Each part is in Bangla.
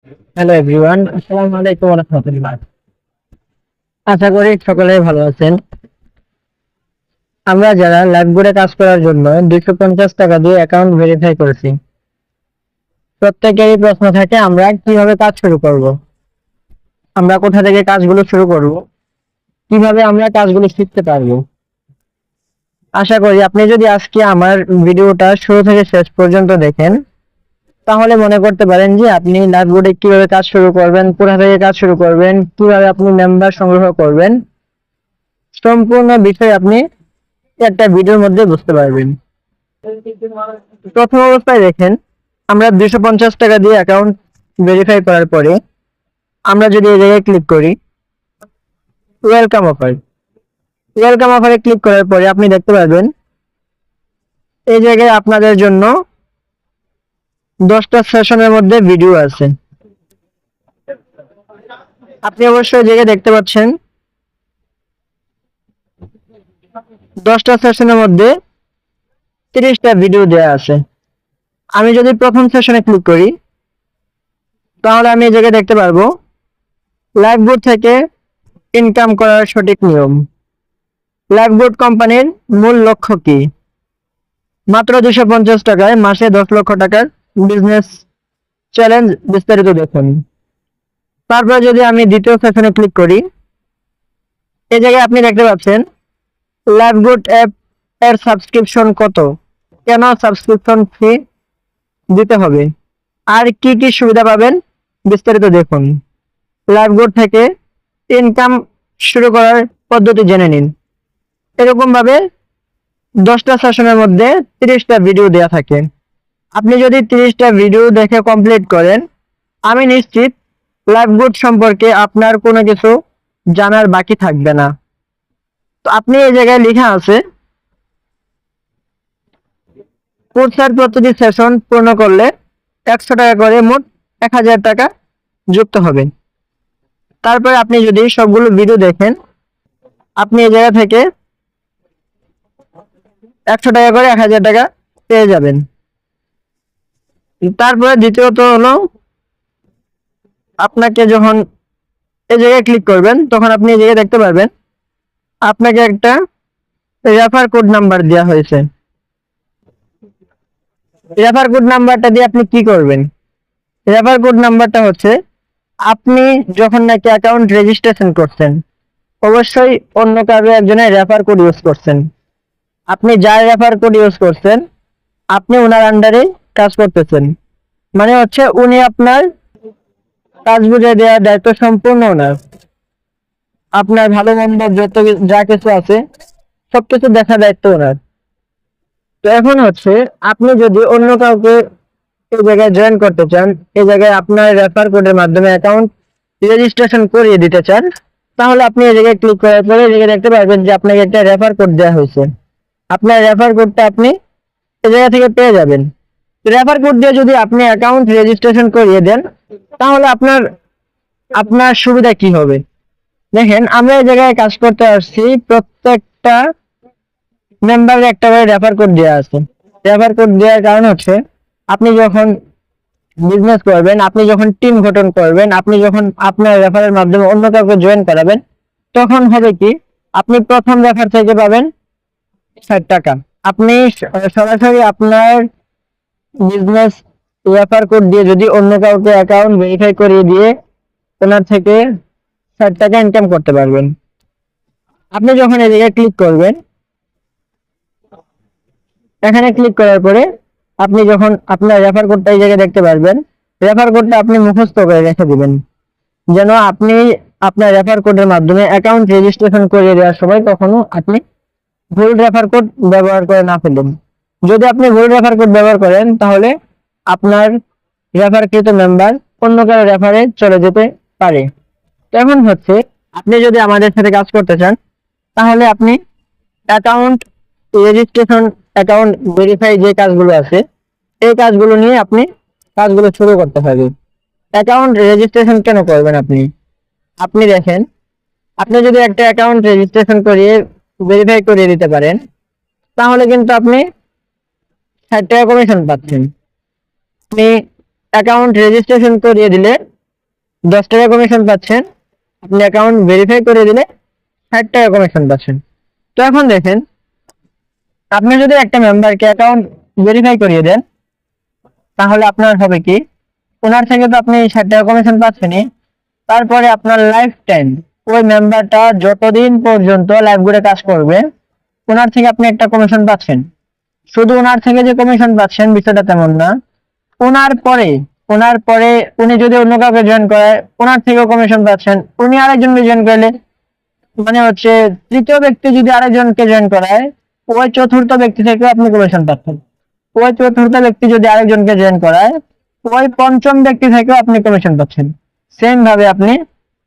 হ্যালো এভরিওয়ান, আসসালামু আলাইকুম ওয়া রাহমাতুল্লাহ। আশা করি সকলে ভালো আছেন। আমরা যারা লাইভবোর্ডে কাজ করার জন্য 250 টাকা দিয়ে অ্যাকাউন্ট ভেরিফাই করেছি, প্রত্যেকেরই প্রশ্ন থাকে আমরা কিভাবে কাজ শুরু করব, আমরা কোথা থেকে কাজগুলো শুরু করব, কিভাবে আমরা কাজগুলো শিখতে পারবো। আশা করি আপনি যদি আজকে আমার ভিডিওটা শুরু থেকে শেষ পর্যন্ত দেখেন, তাহলে মনে করতে পারেন যে আপনি লাইভবোর্ডে কিভাবে কাজ শুরু করবেন, কোথা থেকে কাজ শুরু করবেন, কিভাবে আপনি মেম্বার সংগ্রহ করবেন, সম্পূর্ণ বিষয় আপনি একটা ভিডিওর মধ্যে বুঝতে পারবেন। প্রথম অবস্থায় দেখেন, আমরা 250 টাকা দিয়ে অ্যাকাউন্ট ভেরিফাই করার পরে আমরা যদি এই জায়গায় ক্লিক করি ওয়েলকাম অফার, ওয়েলকাম অফারে ক্লিক করার পরে আপনি দেখতে পারবেন এই জায়গায় আপনাদের জন্য 10টা সেশনের মধ্যে ভিডিও আছে। আপনি অবশ্যই এই জায়গায় দেখতে পাচ্ছেন 10টা সেশনের মধ্যে 30টা ভিডিও দেওয়া আছে। আমি যদি প্রথম সেশনে ক্লিক করি তাহলে আমি এই জায়গায় দেখতে পারবো লাইভবোর্ড থেকে ইনকাম করার সঠিক নিয়ম, লাইভবোর্ড কোম্পানির মূল লক্ষ্য কি, মাত্র 250 টাকায় মাসে 10 লক্ষ টাকার বিজনেস চ্যালেঞ্জ, বিস্তারিত দেখুন। তারপর যদি আমি দ্বিতীয় সেশনে ক্লিক করি, এই জায়গায় আপনি দেখতে পাচ্ছেন লাইভবোর্ড অ্যাপ এর সাবস্ক্রিপশন কত, কেন সাবস্ক্রিপশন ফি দিতে হবে, আর কি কি সুবিধা পাবেন, বিস্তারিত দেখুন। লাইভবোর্ড থেকে ইনকাম শুরু করার পদ্ধতি জেনে নিন। এরকম ভাবে 10টা সেশনের মধ্যে 30টা ভিডিও দেয়া থাকে। আপনি যদি 30টা ভিডিও দেখে কমপ্লিট করেন, আমি নিশ্চিত লাইভবোর্ড সম্পর্কে আপনার কোনো কিছু জানার বাকি থাকবে না। তো আপনি এই জায়গায় লেখা আছে কোর্সের প্রতিটি সেশন পূর্ণ করলে 100 টাকা করে মোট 1000 টাকা যুক্ত হবে। তারপরে আপনি যদি সবগুলো ভিডিও দেখেন, আপনি এই জায়গা থেকে 100 টাকা করে 1000 টাকা পেয়ে যাবেন। তারপরে দ্বিতীয়ত হলো, আপনাকে যখন এই জায়গায় ক্লিক করবেন তখন আপনি এই জায়গায় দেখতে পারবেন আপনাকে একটা রেফার কোড নাম্বার দেওয়া হয়েছে। রেফার কোড নাম্বারটা দিয়ে আপনি কি করবেন? রেফার কোড নাম্বারটা হচ্ছে, আপনি যখন নাকি অ্যাকাউন্ট রেজিস্ট্রেশন করছেন, অবশ্যই অন্য কারো একজনের রেফার কোড ইউজ করছেন। আপনি যার রেফার কোড ইউজ করছেন, আপনি ওনার আন্ডারে কাজ করতেছেন, মানে হচ্ছে উনি আপনার কাজ বুঝে দেওয়ার দায়িত্ব সম্পূর্ণ ওনার। আপনার ভালো মন্দ যত যা কিছু আছে সবকিছু দেখা দায়িত্ব ওনার। তো এখন হচ্ছে, আপনি যদি অন্য কাউকে এই জায়গায় জয়েন করতে চান, এই জায়গায় আপনার রেফার কোডের মাধ্যমে অ্যাকাউন্ট রেজিস্ট্রেশন করিয়ে দিতে চান, তাহলে আপনি এই জায়গায় ক্লিক করার পরে এই জায়গায় দেখতে পারবেন যে আপনাকে একটা রেফার কোড দেওয়া হয়েছে। আপনার রেফার কোডটা আপনি এই জায়গা থেকে পেয়ে যাবেন। রেফার কোড দিয়ে যদি আপনি অ্যাকাউন্ট রেজিস্ট্রেশন করিয়ে দেন, তাহলে আপনার আপনার সুবিধা কি হবে? দেখেন, আমরা এই জায়গায় কাজ করতে আসছি, প্রত্যেকটা মেম্বারের একটা করে রেফার কোড দেওয়া আছে। রেফার কোড দেওয়ার কারণ হচ্ছে, আপনি যখন বিজনেস করবেন, আপনি যখন টিম গঠন করবেন, আপনি যখন আপনার রেফারের মাধ্যমে অন্য কাউকে জয়েন করাবেন, তখন হবে কি, আপনি প্রথম রেফার থেকে পাবেন 60 টাকা। আপনি সরাসরি আপনার বিজনেস রেফার কোড দিয়ে যদি অন্য কাউকে অ্যাকাউন্ট ভেরিফাই করিয়ে দিয়ে ওনার থেকে 60 টাকা ইনকাম করতে পারবেন। আপনি যখন এই জায়গায় ক্লিক করবেন, এখানে ক্লিক করার পরে আপনি যখন আপনার রেফার কোডটা এই জায়গায় দেখতে পারবেন, রেফার কোডটা আপনি মুখস্থ করে রেখে দিবেন, যেন আপনি আপনার রেফার কোডের মাধ্যমে অ্যাকাউন্ট রেজিস্ট্রেশন করে দেওয়ার সময় কখনো আপনি ভুল রেফার কোড ব্যবহার করে না ফেলেন। যদি আপনি ভুল রেফার কোড ব্যবহার করেন, তাহলে আপনার রেফারকৃত মেম্বার অন্য কারো রেফারে চলে যেতে পারে। এখন হচ্ছে, আপনি যদি আমাদের সাথে কাজ করতে চান, তাহলে আপনি অ্যাকাউন্ট রেজিস্ট্রেশন, অ্যাকাউন্ট ভেরিফাই যে কাজগুলো আছে, এই কাজগুলো নিয়ে আপনি কাজগুলো শুরু করতে হবে। অ্যাকাউন্ট রেজিস্ট্রেশন কেন করবেন আপনি? আপনি দেখেন, আপনি যদি একটা অ্যাকাউন্ট রেজিস্ট্রেশন করিয়ে ভেরিফাই করিয়ে দিতে পারেন, তাহলে কিন্তু আপনি 60 টাকা কমিশন পাচ্ছেন। আপনি অ্যাকাউন্ট রেজিস্ট্রেশন করিয়ে দিলে 10 টাকা কমিশন পাচ্ছেন। আপনি অ্যাকাউন্ট ভেরিফাই করে দিলে 60 টাকা কমিশন পাচ্ছেন। তো এখন দেখেন, আপনি যদি একটা মেম্বারকে অ্যাকাউন্ট ভেরিফাই করিয়ে দেন, তাহলে আপনার হবে কি, ওনার থেকে তো আপনি 60 টাকা কমিশন পাচ্ছেনই, তারপরে আপনার লাইফ টাইম ওই মেম্বারটা যতদিন পর্যন্ত লাইভ গ্রুপে কাজ করবে, ওনার থেকে আপনি একটা কমিশন পাচ্ছেন। শুধু ওনার থেকে যে কমিশন পাচ্ছেন বিষয়টা তেমন না, ওনার পরে উনি যদি অন্য কাউকে জয়েন করায়, ওনার থেকেও কমিশন পাচ্ছেন। উনি আরেকজনকে জয়েন করলে, মানে হচ্ছে তৃতীয় ব্যক্তি যদি আরেকজনকে জয়েন করায়, ওই চতুর্থ ব্যক্তি থেকেও আপনি কমিশন পাচ্ছেন। ওই চতুর্থ ব্যক্তি যদি আরেকজনকে জয়েন করায়, ওই পঞ্চম ব্যক্তি থেকেও আপনি কমিশন পাচ্ছেন। সেম ভাবে আপনি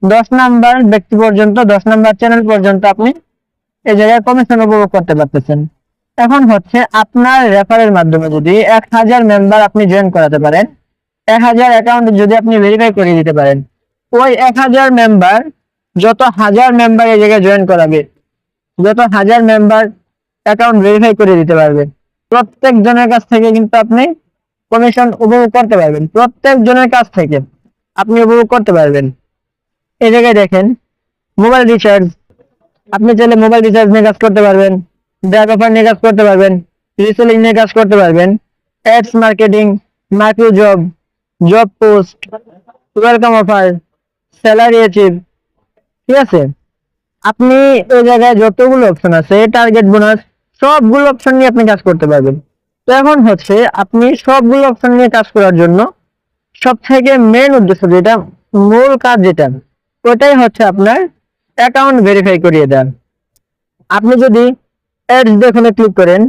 10 নাম্বার ব্যক্তি পর্যন্ত, 10 নাম্বার চ্যানেল পর্যন্ত আপনি এই জায়গায় কমিশন উপভোগ করতে পারতেছেন। এখন হচ্ছে আপনার রেফারের মাধ্যমে যদি 1000 মেম্বার আপনি জয়েন করাতে পারেন, 1000 অ্যাকাউন্ট যদি আপনি ভেরিফাই করে দিতে পারেন, ওই 1000 মেম্বার যত হাজার মেম্বার এই জায়গায় জয়েন করাবে, যত হাজার মেম্বার অ্যাকাউন্ট ভেরিফাই করে দিতে পারবে, প্রত্যেক জনের কাছ থেকে কিন্তু আপনি কমিশন উপভোগ করতে পারবেন। প্রত্যেক জনের কাছ থেকে আপনি উপভোগ করতে পারবেন। এই জায়গায় দেখেন, মোবাইল রিচার্জ, আপনি চাইলে মোবাইল রিচার্জ নিয়ে কাজ করতে পারবেন, ড্রাইভ অফার নিয়ে কাজ করতে পারবেন, রিসেলিং নিয়ে কাজ করতে পারবেন, ads marketing, micro job, job post, welcome offer, salary achieve, ঠিক আছে। আপনি এই জায়গায় যতগুলো অপশন আছে, টার্গেট বোনাস, সবগুলো অপশন নিয়ে আপনি কাজ করতে পারবেন। তো এখন হচ্ছে আপনি সবগুলো অপশন নিয়ে কাজ করার জন্য সব থেকে মেন উদ্দেশ্য যেটা, মূল কাজ যেটা, ওটাই হচ্ছে আপনার অ্যাকাউন্ট ভেরিফাই করিয়ে দেন। আপনি যদি অ্যাডস দেখুনে ক্লিক করেন,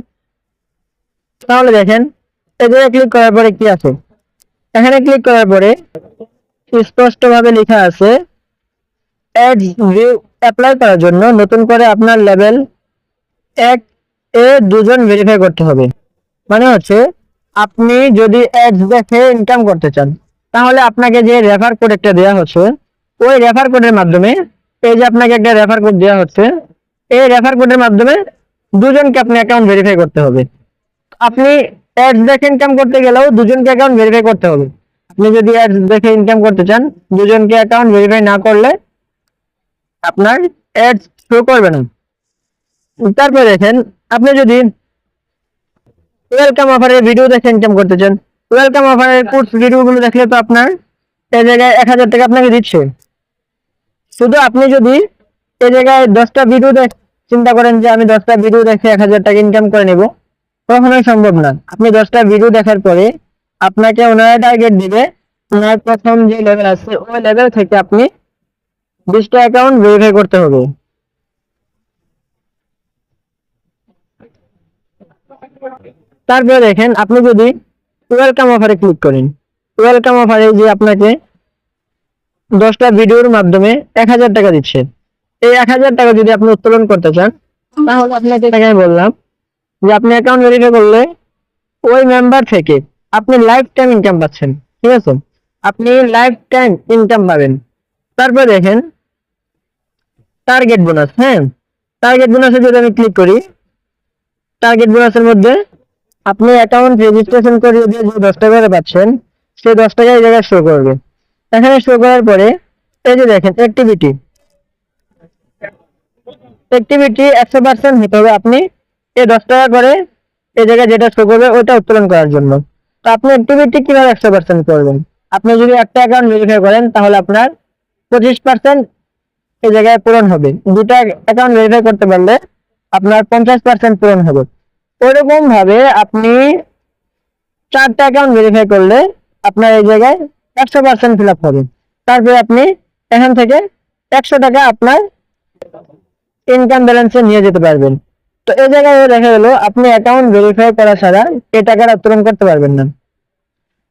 তাহলে দেখেন এই জায়গায় ক্লিক করার পরে কি আছে, এখানে ক্লিক করার পরে স্পষ্টভাবে লেখা আছে অ্যাডস ভিউ অ্যাপ্লাই করার জন্য নতুন করে আপনার লেভেল 1 এ 2 জন ভেরিফাই করতে হবে। মানে হচ্ছে আপনি যদি অ্যাডস দেখে ইনকাম করতে চান, তাহলে আপনাকে যে রেফার কোড একটা দেওয়া হচ্ছে, ওই রেফার কোডের মাধ্যমে, এই যে আপনাকে একটা রেফার কোড দেওয়া হচ্ছে, এই রেফার কোডের মাধ্যমে 2 জনকে আপনি অ্যাকাউন্ট ভেরিফাই করতে হবে। আপনি অ্যাডস দেখে ইনকাম করতে গেলেও 2 জনকে অ্যাকাউন্ট ভেরিফাই করতে হবে। আপনি যদি অ্যাডস দেখে ইনকাম করতে চান, 2 জনকে অ্যাকাউন্ট ভেরিফাই না করলে আপনার অ্যাডস শো করবে না। তারপরে দেখেন, আপনি যদি ওয়েলকাম অফারের ভিডিও দেখে ইনকাম করতে চান, ওয়েলকাম অফারের কোর্স ভিডিওগুলো দেখলে তো আপনার এই জায়গায় 1000 টাকা আপনাকে দিচ্ছে। শুধু আপনি যদি এই জায়গায় 10টা ভিডিও চিন্তা করেন যে আমি 10টা ভিডিও দেখে 1000 টাকা ইনকাম করে নেব, কখনোই সম্ভব না। আপনি 10টা ভিডিও দেখার পরে আপনাকে ওনারা টার্গেট দিবে, ওনার প্রথম যে লেভেল আছে ওই লেভেল থেকে আপনি 20টা অ্যাকাউন্ট ভেরিফাই করতে হবে। তারপরে দেখেন, আপনি যদি ওয়েলকাম অফারে ক্লিক করেন, ওয়েলকাম অফারে যে আপনাকে 10টা ভিডিওর মাধ্যমে 1000 টাকা দিচ্ছে। এই 1000 টাকা যদি আপনি উত্তোলন করতে চান, তাহলে আপনাকে আমি বললাম যে আপনি অ্যাকাউন্ট ভেরিফাই করলে ওই মেম্বার থেকে আপনি লাইফ টাইম ইনকাম পাচ্ছেন, ঠিক আছে। আপনি লাইফ টাইম ইনকাম পাবেন। তারপর দেখেন টার্গেট বোনাস, হ্যাঁ, টার্গেট বোনাসে যদি আমি ক্লিক করি, টার্গেট বোনাসের মধ্যে আপনি অ্যাকাউন্ট রেজিস্ট্রেশন করে দিয়ে যে 10 টাকা পাচ্ছেন, সেই 10 টাকা এই জায়গায় শো করবে। এখানে শো করার পরে এই যে দেখেন অ্যাক্টিভিটি, অ্যাক্টিভিটি 100% হতে হবে আপনি এই 10 টাকা করে এই জায়গায় যেটা শো করবে ওটা উত্তোলন করার জন্য। তো আপনি অ্যাক্টিভিটি কিভাবে 100% করবেন? আপনি যদি একটা অ্যাকাউন্ট ভেরিফাই করেন, তাহলে আপনার 25% এই জায়গায় পূরণ হবে। 2টা অ্যাকাউন্ট ভেরিফাই করতে পারলে আপনার 50% পূরণ হবে। ওইরকম ভাবে আপনি 4টা অ্যাকাউন্ট ভেরিফাই করলে আপনার এই জায়গায় 100% ফিল আপ হবে। তারপরে আপনি এখান থেকে 100 টাকা আপনার ইনকাম ব্যালেন্সে নিয়ে যেতে পারবেন। তো এই জায়গায় দেখা গেল আপনি অ্যাকাউন্ট ভেরিফাই করা ছাড়া এই টাকাটা উত্তোলন করতে পারবেন না।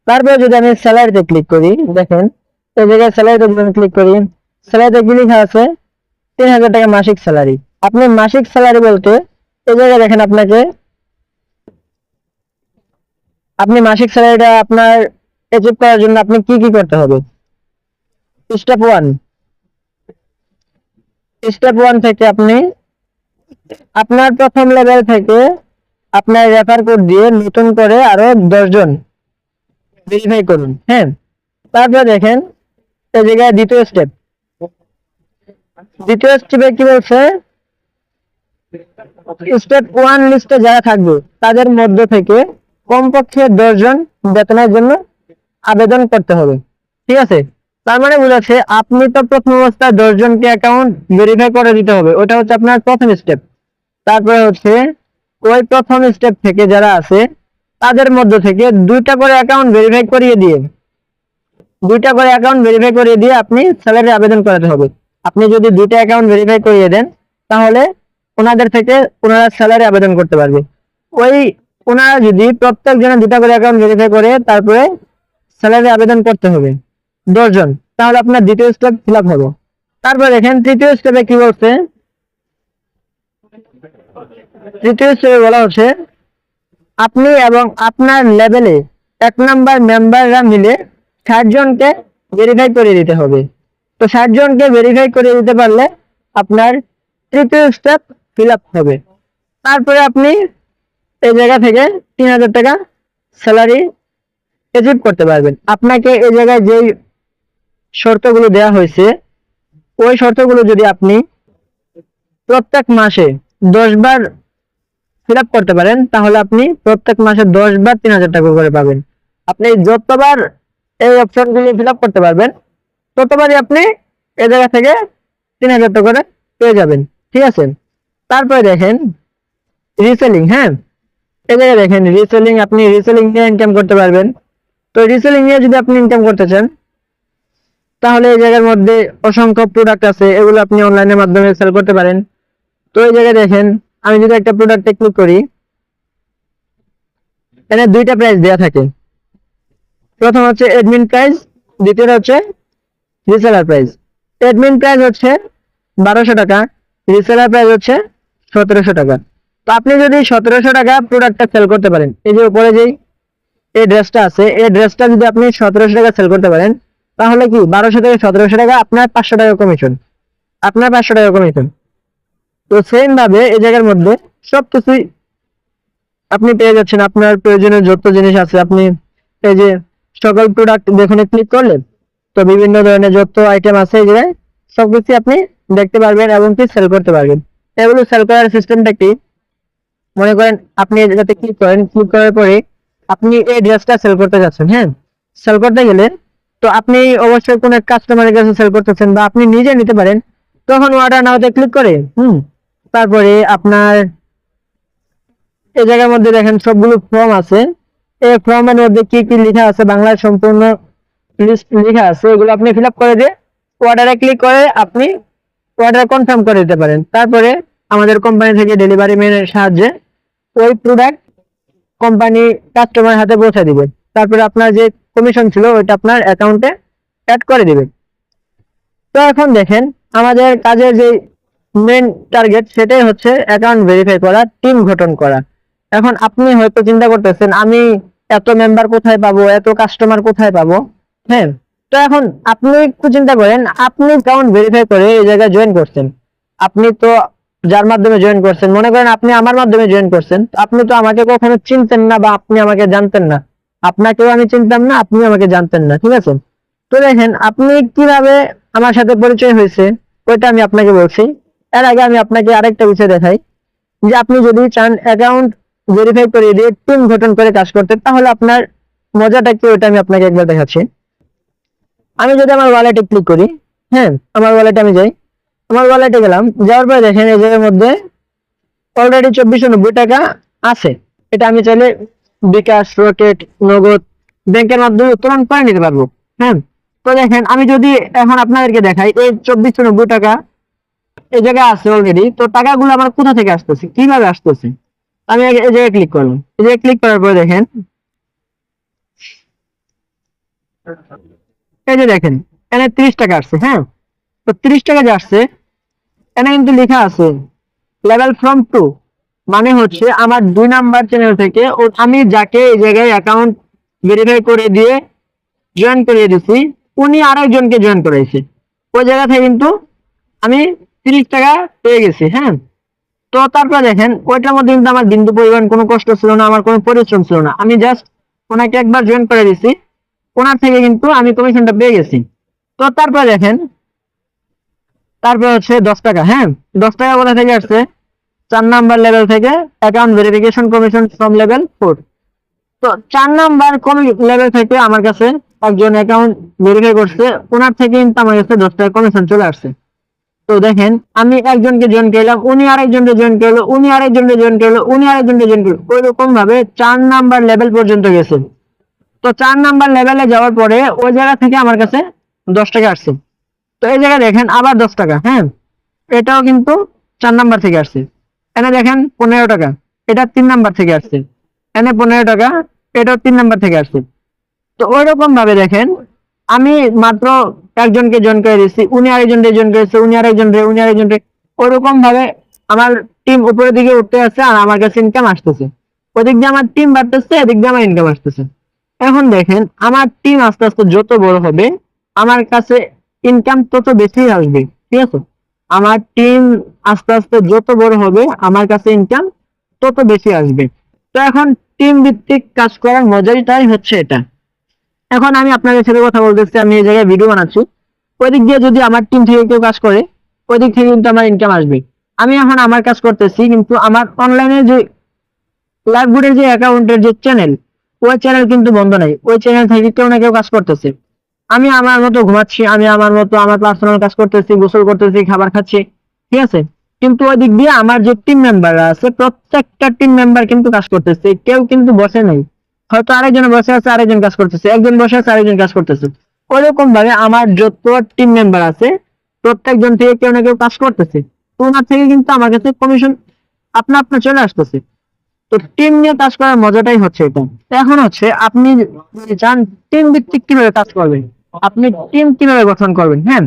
তারপরে যদি আমি স্যালারিতে ক্লিক করি, দেখেন এই জায়গায় স্যালারিতে যদি আমি ক্লিক করি, স্যালারিতে কি লেখা আছে 3000 টাকা মাসিক স্যালারি। আপনি মাসিক স্যালারি বলতে এই জায়গায় দেখেন আপনি মাসিক স্যালারিটা আপনার অ্যাচিভ করার জন্য আপনি কি কি করতে হবে। স্টেপ 1 থেকে আপনি আপনার প্রথম লেভেল থেকে আপনার রেফার কোড দিয়ে নতুন করে আরো 10 জন ভেরিফাই করুন, হ্যাঁ। তারপরে দেখেন এই জায়গায় দ্বিতীয় স্টেপে কি বলছে, স্টেপ 1 লিস্টে যারা থাকবে তাদের মধ্য থেকে কমপক্ষে 10 জন বেতনের জন্য আবেদন করতে হবে। ঠিক আছে, তার মানে বোঝাচ্ছে আপনি তো প্রথম অবস্থায় 10 জনকে অ্যাকাউন্ট ভেরিফাই করে দিতে হবে, ওটা হচ্ছে আপনার প্রথম স্টেপ। তারপরে হচ্ছে ওই প্রথম স্টেপ থেকে যারা আছে তাদের মধ্য থেকে দুইটা করে অ্যাকাউন্ট ভেরিফাই করিয়ে দিয়ে আপনি স্যালারি আবেদন করাতে হবে। আপনি যদি দুইটা অ্যাকাউন্ট ভেরিফাই করিয়ে দেন তাহলে ওনাদের থেকে ওনারা স্যালারি আবেদন করতে পারবে। ওনারা যদি প্রত্যেক জনে দুটা করে অ্যাকাউন্ট ভেরিফাই করে তারপরে স্যালারি আবেদন করতে হবে 10 জন, তাহলে আপনার দ্বিতীয় স্টেপ ফিল আপ হবে। তারপরে দেখেন তৃতীয় স্টেপে কি বলছে, তৃতীয় স্টেপে বলা হচ্ছে আপনি এবং আপনার লেভেলে 1 নাম্বার মেম্বাররা মিলে 60 জনকে ভেরিফাই করে দিতে হবে। তো 60 জনকে ভেরিফাই করে দিতে পারলে আপনার তৃতীয় স্টেপ ফিল আপ হবে। তারপরে আপনি এই জায়গা থেকে 3000 টাকা স্যালারি অ্যাচিভ করতে পারবেন। আপনাকে এই জায়গায় যেই শর্তগুলো দেওয়া হয়েছে ওই শর্তগুলো যদি আপনি প্রত্যেক মাসে 10 বার ফিল আপ করতে পারেন তাহলে আপনি প্রত্যেক মাসে 10 বার 3000 টাকা করে পাবেন। আপনি যতবার এই অপশনগুলো ফিল আপ করতে পারবেন ততবারই আপনি এই জায়গা থেকে 3000 টাকা করে পেয়ে যাবেন। ঠিক আছে, তারপরে দেখেন রিসেলিং। হ্যাঁ, এই জায়গায় দেখেন রিসেলিং, আপনি রিসেলিং নিয়ে ইনকাম করতে পারবেন। তো রিসেলিং নিয়ে যদি আপনি ইনকাম করতে চান তাহলে এই জায়গার মধ্যে অসংখ্য প্রোডাক্ট আছে, এগুলো আপনি অনলাইনের মাধ্যমে সেল করতে পারেন। তো এই জায়গায় দেখেন আমি যদি একটা প্রোডাক্টে ক্লিক করি, এখানে দুইটা প্রাইস দেওয়া থাকে। প্রথম হচ্ছে অ্যাডমিন প্রাইস, দ্বিতীয় হচ্ছে রিসেলার প্রাইস। অ্যাডমিন প্রাইস হচ্ছে 1200 টাকা, রিসেলার প্রাইস হচ্ছে 1700 টাকা। তো আপনি যদি 1700 টাকা প্রোডাক্টটা সেল করতে পারেন, এই যে উপরে যেই এই ড্রেসটা আছে এই ড্রেসটা যদি আপনি 1700 টাকা সেল করতে পারেন তাহলে কি 1200 থেকে 1700 টাকা আপনার 500 টাকা কমিশন, তো সেম ভাবে এই জায়গার মধ্যে সবকিছুই আপনি পেয়ে যাচ্ছেন। আপনার প্রয়োজনীয় যত জিনিস আছে আপনি এই যে সকল প্রোডাক্ট দেখুন ক্লিক করলে তো বিভিন্ন ধরনের যত আইটেম আছে এই জায়গায় সবকিছু আপনি দেখতে পারবেন এবং কি সেল করতে পারবেন। এগুলো সেল করার সিস্টেমটা কি, মনে করেন আপনি এই জায়গাতে ক্লিক করেন, ক্লিক করার পরে আপনি এই ড্রেসটা সেল করতে যাচ্ছেন। হ্যাঁ, সেল করতে গেলে তো আপনি অবশ্যই কোনো কাস্টমারের কাছে সেল করতেছেন বা আপনি নিজে নিতে পারেন, তখন অর্ডার নাওতে ক্লিক করে তারপরে আপনার এই জায়গার মধ্যে দেখেন সবগুলো ফর্ম আছে। এই ফর্মের মধ্যে কি কি লেখা আছে বাংলায় সম্পূর্ণ লিস্ট লেখা আছে, এগুলো আপনি ফিল আপ করে দিয়ে অর্ডারে ক্লিক করে আপনি অর্ডার কনফার্ম করে দিতে পারেন। তারপরে আমাদের কোম্পানি থেকে ডেলিভারি ম্যানের সাহায্যে ওই প্রোডাক্ট কোম্পানি কাস্টমার হাতে পৌঁছে দিবে। তারপরে আপনার যে কমিশন ছিল ওইটা আপনার অ্যাকাউন্টে অ্যাড করে দিবে। তো এখন দেখেন আমাদের কাজের যে মেন টার্গেট সেটাই হচ্ছে অ্যাকাউন্ট ভেরিফাই করা, টিম গঠন করা। এখন আপনি হয়তো চিন্তা করতেছেন আমি এত মেম্বার কোথায় পাবো, এত কাস্টমার কোথায় পাবো। হ্যাঁ, তো এখন আপনি একটু চিন্তা করেন, আপনি অ্যাকাউন্ট ভেরিফাই করে এই জায়গায় জয়েন করছেন, আপনি তো যার মাধ্যমে জয়েন করছেন, মনে করেন আপনি আমার মাধ্যমে জয়েন করছেন, আপনি তো আমাকে কখনো চিনতেন না বা আপনি আমাকে জানতেন না, আপনাকেও আমি চিনতাম না, আপনি আমাকে জানতেন না। ঠিক আছে, তো দেখেন আপনি কিভাবে আমার সাথে পরিচয় হয়েছে ওইটা আমি আপনাকে বলছি। এর আগে আমি আপনাকে আরেকটা বিষয় দেখাই যে আপনি যদি চান অ্যাকাউন্ট ভেরিফাই করে দিয়ে টিম গঠন করে কাজ করতে তাহলে আপনার মজাটা কি ওইটা আমি আপনাকে একবার দেখাচ্ছি। আমি যদি আমার ওয়ালেটে ক্লিক করি, হ্যাঁ আমার ওয়ালেটে আমি যাই, আমার ওয়ালেটে গেলাম, যাওয়ার পরে দেখেন এই জায়গার মধ্যে অলরেডি 2490 টাকা আছে। এটা আমি চাইলে বিকাশ, রকেট, নগদ, ব্যাংকের মাধ্যমে উত্তোলন করে নিতে পারবো। হ্যাঁ, তো দেখেন আমি যদি এখন আপনাদেরকে দেখাই এই 2490 টাকা এই জায়গায় আছে অলরেডি, তো টাকাগুলো আমার কোথা থেকে আসতেছে, কিভাবে আসতেছে। আমি এই জায়গায় ক্লিক করলাম, এই জায়গায় ক্লিক করার পরে দেখেন এই যে দেখেন এখানে 30 টাকা আসছে। হ্যাঁ, তো 30 টাকা যে আসছে এখানে কিন্তু লেখা আছে লেভেল ফ্রম 2, মানে হচ্ছে আমার 2 নাম্বার চ্যানেল থেকে আমি যাকে এই জায়গায় অ্যাকাউন্ট ভেরিফাই করে দিয়ে জয়েন করিয়ে দিচ্ছি উনি আরেকজনকে জয়েন করাইছে, ওই জায়গা থেকে কিন্তু আমি 30 টাকা পেয়ে গেছি। হ্যাঁ, তো তারপরে দেখেন ওইটার মধ্যে কিন্তু আমার বিন্দু পরিমাণ কোনো কষ্ট ছিল না, আমার কোনো পরিশ্রম ছিল না, আমি জাস্ট ওনাকে একবার জয়েন করে দিছি, ওনার থেকে কিন্তু আমি কমিশনটা পেয়ে গেছি। তো তারপর দেখেন, তারপর হচ্ছে 10 টাকা। হ্যাঁ, 10 টাকা কোথা থেকে আসছে? 4 নাম্বার লেভেল থেকে, account verification commission from level 4। তো 4 নাম্বার লেভেল থেকে আমার কাছে একজন অ্যাকাউন্ট ভেরিফাই করছে, ওনার থেকে কিন্তু আমার কাছে 10 টাকা কমিশন চলে আসছে। তো দেখেন, আমি একজনকে জয়েন করলাম, উনি আরেকজনকে জয়েন করলো, উনি আরেকজনকে জয়েন করলো, উনি আরেকজনকে জয়েন করলো, ওইরকম ভাবে 4 নাম্বার লেভেল পর্যন্ত গেছে। তো 4 নাম্বার লেভেলে যাওয়ার পরে ওই জায়গা থেকে আমার কাছে 10 টাকা আসছে। তো এই জায়গায় দেখেন আবার 10 টাকা। হ্যাঁ, এটাও কিন্তু 4 নাম্বার থেকে আসছে। এনে দেখেন 15 টাকা, এটা 3 নাম্বার থেকে আসছে। এনে 15 টাকা, এটাও 3 নাম্বার থেকে আসছে। তো ওইরকম ভাবে দেখেন, আমি মাত্র একজনকে জয়েন করে দিচ্ছি, উনি আরেকজনকে জয়েন করেছে, উনি আরেকজনকে, ওইরকম ভাবে আমার টিম উপরের দিকে উঠতে আছে, আর আমার কাছে ইনকাম আসতেছে। ওদিক দিয়ে আমার টিম বাড়তেছে, এদিক দিয়ে আমার ইনকাম আসতেছে। এখন দেখেন, আমার টিম আস্তে আস্তে যত বড় হবে, আমার কাছে ইনকাম তত বেশি আসবে। ঠিক আছে, আমার টিম আস্তে আস্তে যত বড় হবে, আমার কাছে ইনকাম তত বেশি আসবে। তো এখন টিম ভিত্তিক কাজ করার মজাটাই হচ্ছে এটা। এখন আমি আপনাদের সাথে কথা বলতেছি, আমি এই জায়গায় ভিডিও বানাচ্ছি, ওই দিক দিয়ে যদি আমার টিম থেকে কেউ কাজ করে, ওই দিক থেকে কিন্তু আমার ইনকাম আসবে। আমি এখন আমার কাজ করতেছি, কিন্তু আমার অনলাইনে যে লাইভগুডের যে অ্যাকাউন্টের যে চ্যানেল, ওই চ্যানেল কিন্তু বন্ধ নাই, ওই চ্যানেল থেকে কেউ না কেউ কাজ করতেছে। আমি আমার মতো ঘুমাচ্ছি, আমি আমার মতো আমার পার্সোনাল কাজ করতেছি, গোসল করতেছি, খাবার খাচ্ছি, ঠিক আছে। কিন্তু ওই দিক দিয়ে আমার যে টিম মেম্বাররা আছে, প্রত্যেকটা টিম মেম্বার কিন্তু কাজ করতেছে, কেউ কিন্তু বসে নাই। হয়তো আরেকজন বসে আছে, আরেকজন কাজ করতেছে, একজন বসে আছে, আরেকজন কাজ করতেছে। ওইরকম ভাবে আমার যত টিম মেম্বার আছে, প্রত্যেকজন থেকে কেউ না কেউ কাজ করতেছে। তো ওনার থেকে কিন্তু আমার কাছে কমিশন আপনা আপনা চলে আসতেছে। তো টিম নিয়ে কাজ করার মজাটাই হচ্ছে এটা। এখন হচ্ছে আপনি যদি চান টিম ভিত্তিক কিভাবে কাজ করবেন, আপনি টিম কিভাবে গঠন করবেন, হ্যাঁ,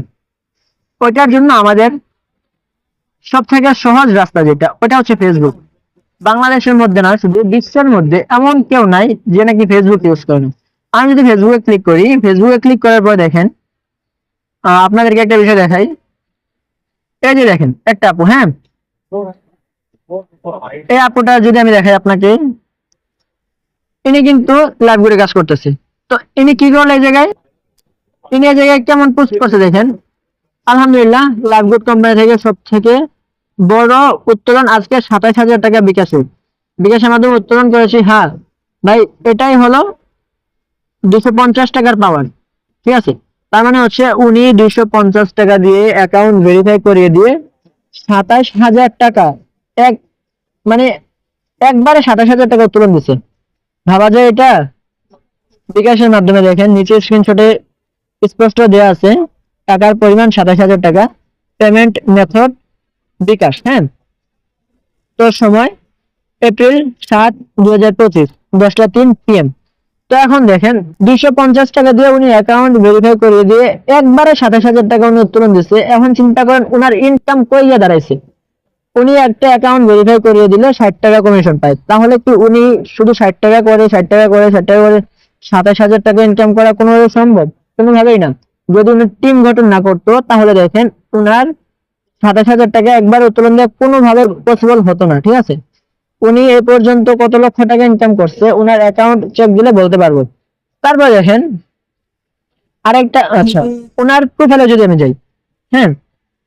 ওইটার জন্য আমাদের সব থেকে সহজ রাস্তা যেটা, ওটা হচ্ছে ফেসবুক। বাংলাদেশের মধ্যে না, শুধু বিশ্বের মধ্যে এমন কেউ নাই যে নাকি ফেসবুক ইউজ করে না। আমি যদি ফেসবুকে ক্লিক করি, ফেসবুকে ক্লিক করার পর দেখেন, আপনাদেরকে একটা বিষয় দেখাই। এই যে দেখেন একটা আপু, হ্যাঁ, এই আপুটা যদি আমি দেখাই আপনাকে, ইনি কিন্তু লাইভ করে কাজ করতেছে। তো ইনি কি করলো এই জায়গায়, ইনি এই জায়গায় কেমন পোস্ট করছে দেখেন, আলহামদুলিল্লাহ, লাইভ গুড কোম্পানি থেকে সব থেকে বড় উত্তোলন আজকে 27,000 টাকা বিকাশের মাধ্যমে উত্তোলন করেছি। হ্যাঁ ভাই, এটাই হলো 250 টাকার পাওয়ার। ঠিক আছে, তার মানে হচ্ছে উনি 250 টাকা দিয়ে অ্যাকাউন্ট ভেরিফাই করিয়ে দিয়ে 27,000 টাকা, এক মানে একবারে 27,000 টাকা উত্তোলন দিচ্ছে। ভাবা যায় এটা? বিকাশের মাধ্যমে দেখেন নিচে স্ক্রিনশটে স্পষ্ট দেওয়া আছে, টাকার পরিমাণ 27,000 টাকা, পেমেন্ট মেথড বিকাশ। হ্যাঁ, তো সময় এপ্রিল 7, 2025, 10টা 3 PM। তো এখন দেখেন 250 টাকা দিয়ে উনি অ্যাকাউন্ট ভেরিফাই করে দিয়ে একবারে 27,000 টাকা উনি উত্তোলন দিচ্ছে। এখন চিন্তা করেন উনার ইনকাম কই গিয়ে দাঁড়াইছে। উনি একটা অ্যাকাউন্ট ভেরিফাই করিয়ে দিলে 60 টাকা কমিশন পায়, তাহলে কি উনি শুধু 60 টাকা করে 60 টাকা করে 60 টাকা করে 27,000 টাকা ইনকাম করা কোনোভাবে সম্ভব? কোনোভাবেই না। যদি উনি টিম গঠন না করতো, তাহলে দেখেন উনার 27,000 টাকা একবার উত্তোলন দেওয়া কোনোভাবে পসিবল হতো না। ঠিক আছে, উনি এ পর্যন্ত কত লক্ষ টাকা ইনকাম করছে, উনার অ্যাকাউন্ট চেক দিলে বলতে পারবো। তারপর দেখেন আরেকটা, আচ্ছা, ওনার প্রোফাইলে যদি আমি যাই, হ্যাঁ,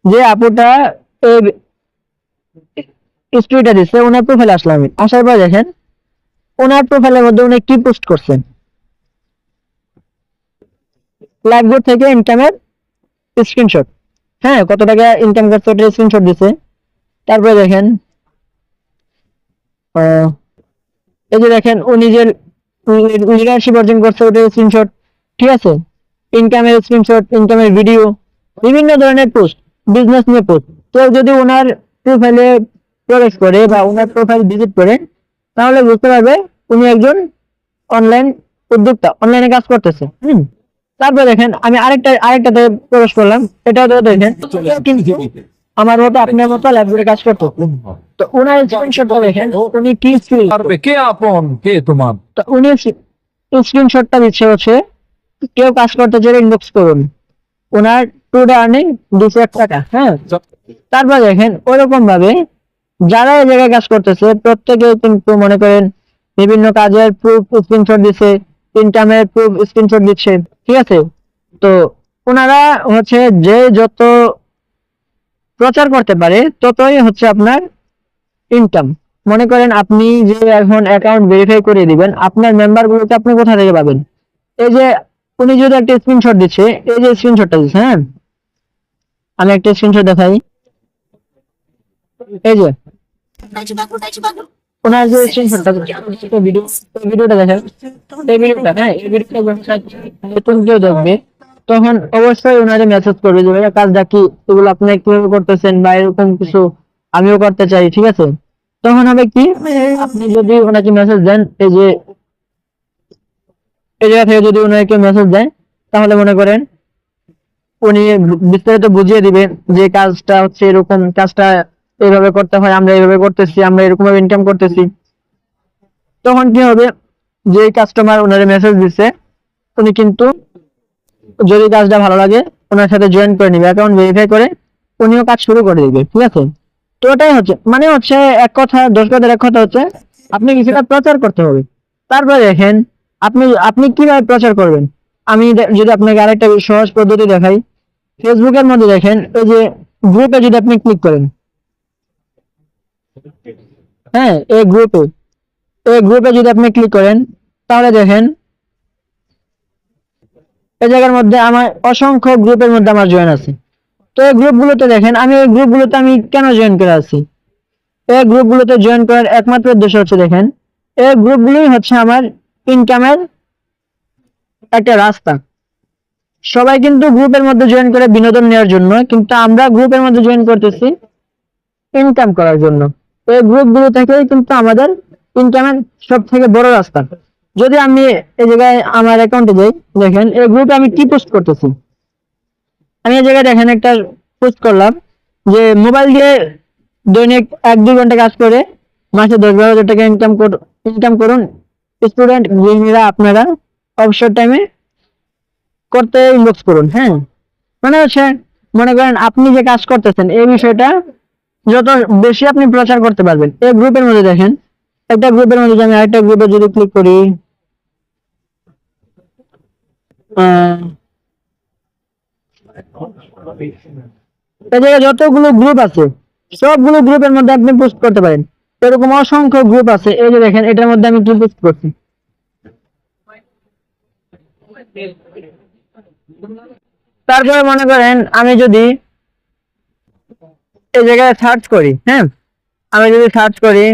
যে আপুটা এই স্টোরিটা দিচ্ছে, ওনার প্রোফাইলে আসলাম। আমি আসার পর দেখেন ওনার প্রোফাইলের মধ্যে উনি কি পোস্ট করছেন, লাইভবোর্ড থেকে ইনকামের স্ক্রিনশট। হ্যাঁ, কত টাকা ইনকাম করছে ওটা স্ক্রিনশট দিছে। তারপরে দেখেন এই যে দেখেন উনি যে লিডারশিপ অর্জন করছে ওটার স্ক্রিনশট। ঠিক আছে, ইনকামের স্ক্রিনশট, ইনকামের ভিডিও, বিভিন্ন ধরনের পোস্ট, বিজনেস নিয়ে পোস্ট। তো যদি ওনার প্রোফাইলে প্রবেশ করে বা ওনার প্রোফাইল ভিজিট করে, তাহলে বুঝতে পারবে উনি একজন অনলাইন উদ্যোক্তা, অনলাইনে কাজ করতেছে। তারপরে দেখেন আমি আরেকটাতে প্রবেশ করলাম, এটাও তো দেখেন কিন্তু আমার মতো আপনার মতো ল্যাবরেটরি কাজ করতো। তো ওনার স্ক্রিনশটটা দেখেন, উনি কি স্কিল পারবে কে আপন কে তোমার তো উনি স্ক্রিনশটটা দিচ্ছে হচ্ছে, কেউ কাজ করতে চাইলে ইনবক্স করুন, ওনার টুডে আর্নিং 201 টাকা। হ্যাঁ, তারপর দেখেন ওরকম ভাবে যারা এই জায়গায় কাজ করতেছে প্রত্যেকে কিন্তু মনে করেন বিভিন্ন কাজের প্রুফ স্ক্রিনশট দিচ্ছে, ইনকামের প্রুফ স্ক্রিনশট দিচ্ছে। ঠিক আছে, তো ওনারা হচ্ছে যে যত প্রচার করতে পারে ততই হচ্ছে আপনার ইনকাম। মনে করেন আপনি যে এখন অ্যাকাউন্ট ভেরিফাই করে দিবেন, আপনার মেম্বার গুলোকে আপনি কোথা থেকে পাবেন? এই যে উনি যদি একটা স্ক্রিনশট দিচ্ছে, এই যে স্ক্রিনশটটা দিচ্ছে, হ্যাঁ আমি একটা স্ক্রিনশট দেখাই। এই যে ওনার যে স্ক্রিনশটটা ভিডিওটা দেখেন, এই ভিডিওটা, হ্যাঁ এই ভিডিওটা নতুন কেউ দেখবে তখন অবশ্যই ওনারে মেসেজ করবে যে ভাইয়া কাজটা কি, এগুলো আপনি কিভাবে করতেছেন বা এরকম কিছু আমিও করতে চাই, ঠিক আছে? তখন হবে কি, আপনি যদি ওনাকে মেসেজ দেন, এই জায়গা থেকে যদি ওনাকে মেসেজ দেয়, তাহলে মনে করেন উনি বিস্তারিত বুঝিয়ে দিবে যে কাজটা হচ্ছে এরকম, কাজটা এইভাবে করতে হয়, আমরা এইভাবে করতেছি, আমরা এরকম ভাবে ইনকাম করতেছি। তখন কি হবে, যে কাস্টমার ওনারে মেসেজ দিচ্ছে উনি কিন্তু যদি কাজটা ভালো লাগে ওনার সাথে জয়েন করে নিবে, অ্যাকাউন্ট ভেরিফাই করে উনিও কাজ শুরু করে দিবে, ঠিক আছে? তো ওটাই হচ্ছে, মানে হচ্ছে এক কথা, 10 কথার এক কথা হচ্ছে আপনি কিছুটা প্রচার করতে হবে। তারপরে দেখেন আপনি আপনি কিভাবে প্রচার করবেন। আমি যদি আপনাকে আরেকটা সহজ পদ্ধতি দেখাই, ফেসবুকের মধ্যে দেখেন ওই যে গ্রুপে যদি আপনি ক্লিক করেন, হ্যাঁ এই গ্রুপে যদি আপনি ক্লিক করেন, তাহলে দেখেন এই জায়গার মধ্যে আমার অসংখ্য গ্রুপের মধ্যে আমার জয়েন আছে। তো এই গ্রুপগুলোতে দেখেন, আমি এই গ্রুপগুলোতে আমি কেন জয়েন করে আছি? এই গ্রুপগুলোতে জয়েন করার একমাত্র উদ্দেশ্য হচ্ছে, দেখেন এই গ্রুপগুলোই হচ্ছে আমার ইনকামের একটা রাস্তা। সবাই কিন্তু গ্রুপের মধ্যে জয়েন করে বিনোদন নেওয়ার জন্য, কিন্তু আমরা গ্রুপের মধ্যে জয়েন করতেছি ইনকাম করার জন্য। তো এই গ্রুপগুলো থেকেই কিন্তু আমাদের ইনকামের সব থেকে বড় রাস্তা। যদি আমি এই জায়গায় আমার অ্যাকাউন্টে যাই, দেখেন এই গ্রুপে আমি কি পোস্ট করতেছি। আমি এই জায়গায় দেখেন একটা পোস্ট করলাম যে মোবাইল দিয়ে দৈনিক 1-2 ঘন্টা কাজ করে মাসে 10-12 হাজার টাকা ইনকাম করুন স্টুডেন্ট গৃহিণীরা, আপনারা অবসর টাইমে করতে ইনবক্স করুন। হ্যাঁ, মানে হচ্ছে মনে করেন আপনি যে কাজ করতেছেন এই বিষয়টা যত বেশি আপনি প্রচার করতে পারবেন। এই গ্রুপের মধ্যে দেখেন, একটা গ্রুপের মধ্যে আমি আরেকটা গ্রুপে যদি ক্লিক করি, এই জায়গায় যতগুলো গ্রুপ আছে সবগুলো গ্রুপের মধ্যে আপনি পোস্ট করতে পারেন। এরকম অসংখ্য গ্রুপ আছে। এই যে দেখেন এটার মধ্যে আমি কি পোস্ট করছি। তারপরে মনে করেন আমি যদি এই জায়গায় সার্চ করি, হ্যাঁ আমি যদি সার্চ করি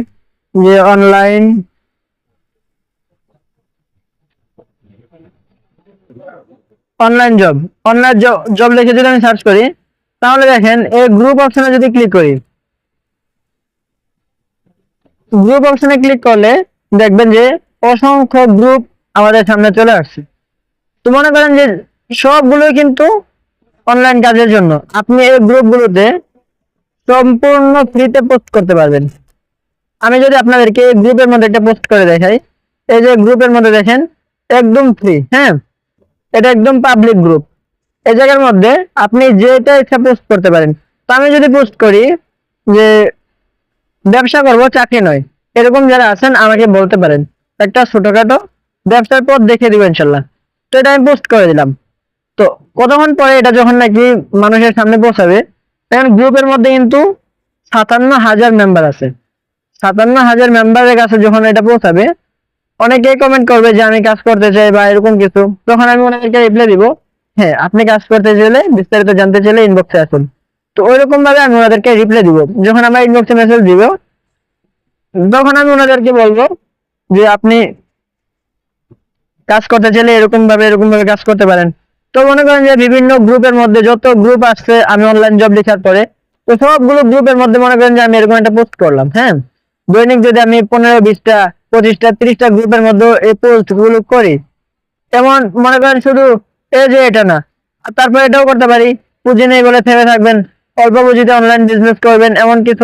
যে অনলাইন জব লিখে যদি আমি সার্চ করি, তাহলে দেখেন এই গ্রুপ অপশনে যদি ক্লিক করি, গ্রুপ অপশনে ক্লিক করলে দেখবেন যে অসংখ্য গ্রুপ আমাদের সামনে চলে আসছে। তো মনে করেন যে সবগুলোই কিন্তু অনলাইন কাজের জন্য। আপনি এই গ্রুপগুলোতে সম্পূর্ণ ফ্রিতে পোস্ট করতে পারবেন। আমি যদি আপনাদেরকে এই গ্রুপের মধ্যে একটা পোস্ট করে দেখাই, এই যে গ্রুপের মধ্যে দেখেন একদম ফ্রি, হ্যাঁ এটা একদম পাবলিক গ্রুপ। এই জায়গার মধ্যে আপনি যেটা ইচ্ছা পোস্ট করতে পারেন। তো আমি যদি পোস্ট করি যে ব্যবসা করব চাকরি নয়, এরকম যারা আছেন আমাকে বলতে পারেন, একটা ছোটখাটো ব্যবসার পথ দেখিয়ে দিব ইনশাল্লাহ। তো এটা আমি পোস্ট করে দিলাম। তো কতক্ষণ পরে এটা যখন নাকি মানুষের সামনে পৌঁছাবে, তখন গ্রুপের মধ্যে কিন্তু 57,000 মেম্বার আছে। 57,000 মেম্বারের কাছে যখন এটা পৌঁছাবে, অনেকেই কমেন্ট করবে যে আমি কাজ করতে চাই বা এরকম কিছু। তখন আমি ওনাদেরকে রিপ্লাই দিব, হ্যাঁ আপনি কাজ করতে চাইলে, বিস্তারিত জানতে চাইলে ইনবক্সে আসুন। তো ওইরকম ভাবে আমি ওনাদেরকে রিপ্লাই দিব। যখন আমরা ইনবক্সে মেসেজ দিব, তখন আমি ওনাদেরকে বলবো যে আপনি কাজ করতে চাইলে এরকম ভাবে কাজ করতে পারেন। তো মনে করেন যে বিভিন্ন গ্রুপের মধ্যে যত গ্রুপ আসছে আমি অনলাইন জব লেখার পরে, তো সবগুলো গ্রুপের মধ্যে মনে করেন যে আমি এরকম একটা পোস্ট করলাম। হ্যাঁ, দৈনিক যদি আমি 15-20টা 25টা 30টা গ্রুপের মধ্যে এই পোস্ট গুলো করি, এমন মনে করেন শুধু এই যে এটা না, আর তারপর এটাও করতে পারি, পুঁজি নেই বলে থেমে থাকবেন, অল্প পুঁজিতে অনলাইন বিজনেস করবেন এমন কিছু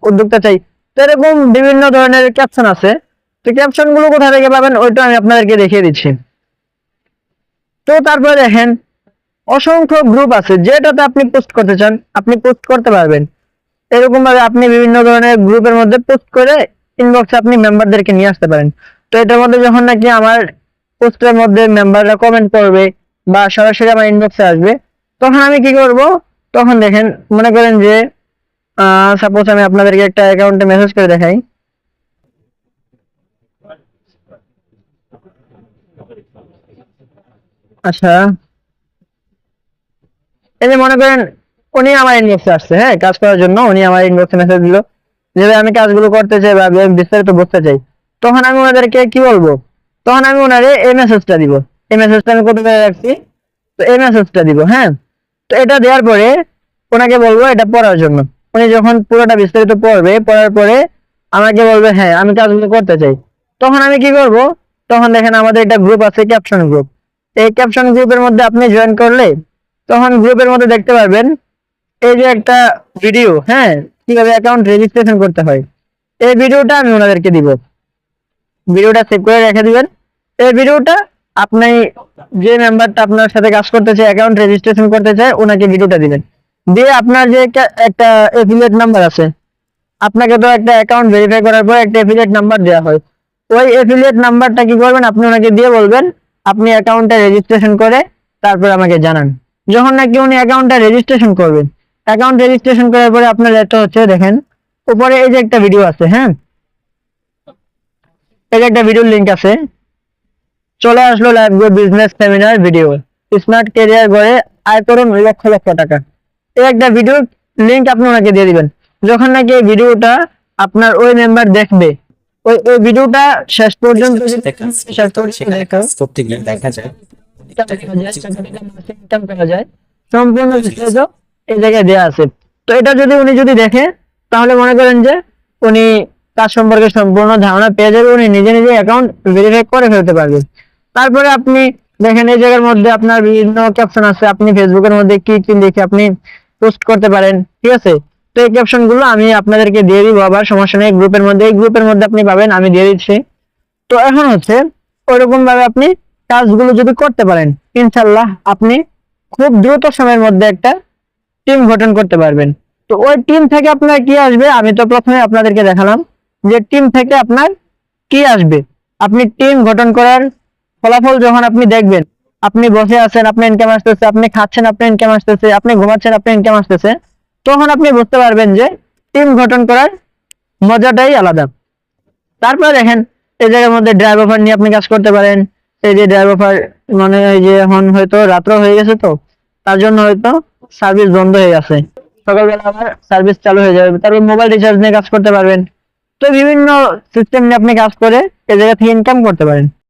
উদ্যোক্তা চাই। তো এরকম বিভিন্ন ধরনের ক্যাপশন আছে। তো ক্যাপশন গুলো কোথা থেকে পাবেন ওইটা আমি আপনাদেরকে দেখিয়ে দিচ্ছি। তো তারপরে দেখেন অসংখ্য গ্রুপ আছে, যেটাতে আপনি পোস্ট করতে চান আপনি পোস্ট করতে পারবেন। এরকম ভাবে আপনি বিভিন্ন ধরনের গ্রুপের মধ্যে পোস্ট করে ইনবক্সে আপনি মেম্বারদেরকে নিয়ে আসতে পারেন। তো এটার মধ্যে যখন নাকি আমার পোস্টের মধ্যে মেম্বাররা কমেন্ট করবে, বা সরাসরি আমার ইনবক্সে আসবে, তখন আমি কি করব, তখন দেখেন মনে করেন যে সাপোজ আমি আপনাদেরকে একটা অ্যাকাউন্টে মেসেজ করে দেখাই। আচ্ছা, এই যে মনে করেন উনি আমার ইনবক্সে আসছে, হ্যাঁ, কাজ করার জন্য উনি আমার ইনবক্সে মেসেজ দিল যে ভাই আমি কাজগুলো করতে চাই বা আমি বিস্তারিত বুঝতে চাই। তখন আমি ওনাদেরকে কি বলবো, তখন আমি ওনারে এই মেসেজটা দিব। এই মেসেজটা আমি কোথায় করে রাখছি, তো এই মেসেজটা দিব, হ্যাঁ। তো এটা দেওয়ার পরে ওনাকে বলবো এটা পড়ার জন্য। উনি যখন পুরোটা বিস্তারিত পড়বে, পড়ার পরে আমাকে বলবে হ্যাঁ আমি কাজগুলো করতে চাই। তখন আমি কি করব, তখন দেখেন আমাদের একটা গ্রুপ আছে, ক্যাপশন গ্রুপ। এই ক্যাপশন গ্রুপের মধ্যে আপনি জয়েন করলে তখন গ্রুপের মধ্যে দেখতে পারবেন এই যে একটা ভিডিও, হ্যাঁ, কিভাবে অ্যাকাউন্ট রেজিস্ট্রেশন করতে হয়, এই ভিডিওটা আমি ওনাদেরকে দিব। ভিডিওটা সেভ করে রেখে দিবেন। এই ভিডিওটা আপনি যে মেম্বারটা আপনার সাথে কাজ করতে চায়, অ্যাকাউন্ট রেজিস্ট্রেশন করতে চায়, ওনাকে ভিডিওটা দিবেন। দিয়ে আপনার যে একটা এফিলিয়েট নাম্বার আছে, আপনাকে তো একটা অ্যাকাউন্ট ভেরিফাই করার পর একটা এফিলিয়েট নাম্বার দেওয়া হয়। ওই এফিলিয়েট নাম্বারটা কি করবেন, আপনি ওনাকে দিয়ে বলবেন আপনি অ্যাকাউন্টটা রেজিস্ট্রেশন করে তারপর আমাকে জানান। যখন নাকি উনি অ্যাকাউন্টটা রেজিস্ট্রেশন করবেন, অ্যাকাউন্ট রেজিস্ট্রেশন করার পরে আপনার এটা হচ্ছে দেখেন উপরে এই যে একটা ভিডিও আছে, হ্যাঁ, এই যে একটা ভিডিওর লিংক আছে, চলে আসলো লাইভ গো business seminar video, smart career গড়ে আয় করুন লক্ষ লক্ষ টাকা। এই একটা ভিডিওর লিংক আপনি ওনাকে দিয়ে দিবেন। যখন নাকি এই ভিডিওটা আপনার ওই মেম্বার দেখবে, ওই ওই ভিডিওটা শেষ পর্যন্ত যদি শেষ পর্যন্ত দেখা করতে গেলে দেখা যায় ইনকাম করা যায়, সম্পূর্ণ বিস্তারিত এই জায়গায় দেওয়া আছে। তো এটা যদি উনি যদি দেখে, তাহলে মনে করেন যে উনি কাজ সম্পর্কে সম্পূর্ণ ধারণা পেয়ে যাবে, উনি নিজে নিজে অ্যাকাউন্ট ভেরিফাই করে ফেলতে পারবে। তারপরে আপনি দেখেন এই জায়গার মধ্যে আপনার বিভিন্ন ক্যাপশন আছে, আপনি ফেসবুকের মধ্যে কি কি লিখে আপনি পোস্ট করতে পারেন, ঠিক আছে। তো এই ক্যাপশন গুলো আমি আপনাদেরকে দিয়ে দিব, আবার সমস্যা নেই, গ্রুপের মধ্যে, এই গ্রুপের মধ্যে আপনি পাবেন, আমি দিয়ে দিচ্ছি। তো এখন হচ্ছে ওইরকম ভাবে আপনি কাজগুলো যদি করতে পারেন, ইনশাল্লাহ আপনি খুব দ্রুত সময়ের মধ্যে একটা টিম গঠন করতে পারবেন। তো ওই টিম থেকে আপনার কি আসবে, আমি তো প্রথমে আপনাদেরকে দেখালাম যে টিম থেকে আপনার কি আসবে। আপনি টিম গঠন করার ফলাফল যখন আপনি দেখবেন, আপনি বসে আছেন আপনি ইনকাম আসতেছে, আপনি খাচ্ছেন আপনি ইনকাম আসতেছে, আপনি ঘুমাচ্ছেন আপনি ইনকাম আসতেছে, তখন আপনি বুঝতে পারবেন যে টিম গঠন করার মজাটাই আলাদা। তারপরে দেখেন এই জায়গার মধ্যে ড্রাইভ অফার নিয়ে আপনি কাজ করতে পারেন। এই যে ড্রাইভ অফার, মানে এই যে এখন হয়তো রাত্র হয়ে গেছে, তো তার জন্য হয়তো সার্ভিস বন্ধ হয়ে গেছে, সকালবেলা আবার সার্ভিস চালু হয়ে যাবে। তারপর মোবাইল রিচার্জ নিয়ে কাজ করতে পারবেন। তো বিভিন্ন সিস্টেম নিয়ে আপনি কাজ করে এই জায়গা থেকে ইনকাম করতে পারেন।